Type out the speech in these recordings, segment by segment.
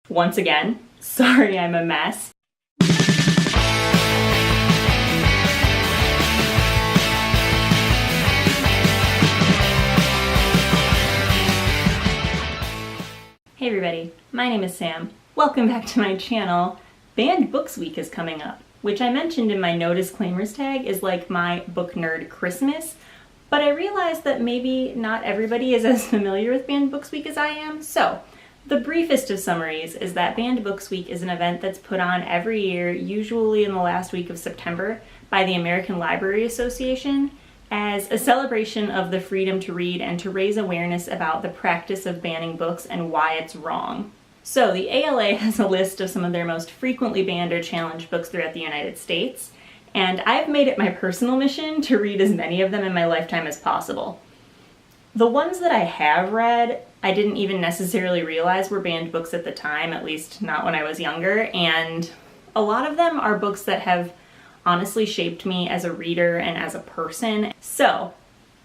Once again, sorry I'm a mess. Hey everybody, my name is Sam. Welcome back to my channel. Banned Books Week is coming up, which I mentioned in my no disclaimers tag is like my book nerd Christmas, but I realized that maybe not everybody is as familiar with Banned Books Week as I am. So, the briefest of summaries is that Banned Books Week is an event that's put on every year, usually in the last week of September, by the American Library Association, as a celebration of the freedom to read and to raise awareness about the practice of banning books and why it's wrong. So the ALA has a list of some of their most frequently banned or challenged books throughout the United States, and I've made it my personal mission to read as many of them in my lifetime as possible. The ones that I have read, I didn't even necessarily realize were banned books at the time, at least not when I was younger, and a lot of them are books that have honestly shaped me as a reader and as a person. So,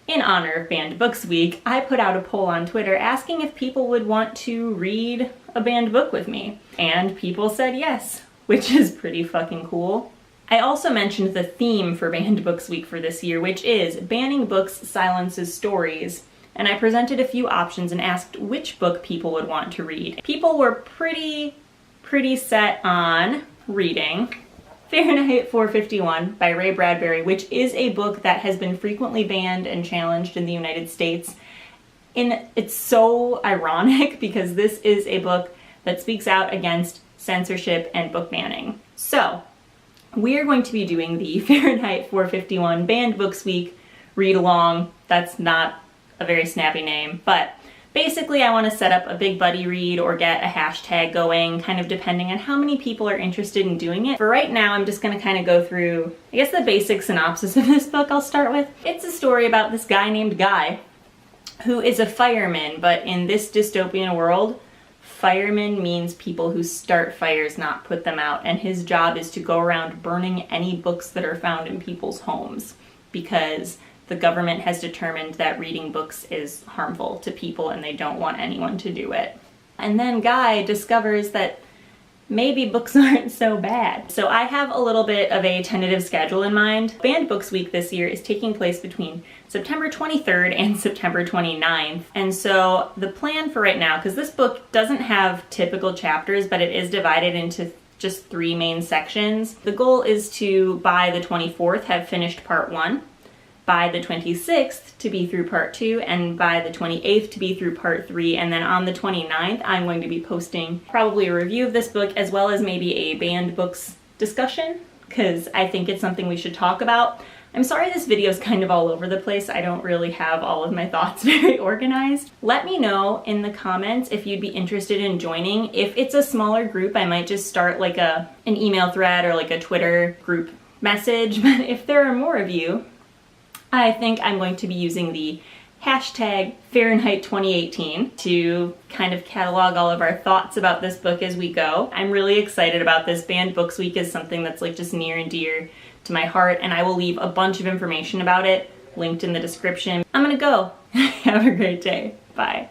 in honor of Banned Books Week, I put out a poll on Twitter asking if people would want to read a banned book with me. And people said yes, which is pretty fucking cool. I also mentioned the theme for Banned Books Week for this year, which is Banning Books Silences Stories. And I presented a few options and asked which book people would want to read. People were pretty set on reading Fahrenheit 451 by Ray Bradbury, which is a book that has been frequently banned and challenged in the United States. And it's so ironic because this is a book that speaks out against censorship and book banning. So, we are going to be doing the Fahrenheit 451 Banned Books Week read-along. That's not a very snappy name, but basically, I want to set up a big buddy read or get a hashtag going, kind of depending on how many people are interested in doing it. For right now, I'm just going to kind of go through, I guess, the basic synopsis of this book I'll start with. It's a story about this guy named Guy, who is a fireman, but in this dystopian world, fireman means people who start fires, not put them out, and his job is to go around burning any books that are found in people's homes, because the government has determined that reading books is harmful to people and they don't want anyone to do it. And then Guy discovers that maybe books aren't so bad. So I have a little bit of a tentative schedule in mind. Banned Books Week this year is taking place between September 23rd and September 29th. And so the plan for right now, because this book doesn't have typical chapters, but it is divided into just 3 main sections. The goal is to, by the 24th, have finished part 1. By the 26th to be through part 2, and by the 28th to be through part 3, and then on the 29th I'm going to be posting probably a review of this book as well as maybe a banned books discussion, because I think it's something we should talk about. I'm sorry this video is kind of all over the place. I don't really have all of my thoughts very organized. Let me know in the comments if you'd be interested in joining. If it's a smaller group, I might just start like an email thread or like a Twitter group message, but if there are more of you, I think I'm going to be using the hashtag Fahrenheit 2018 to kind of catalog all of our thoughts about this book as we go. I'm really excited about this. Banned Books Week is something that's like just near and dear to my heart, and I will leave a bunch of information about it linked in the description. I'm gonna go. Have a great day. Bye.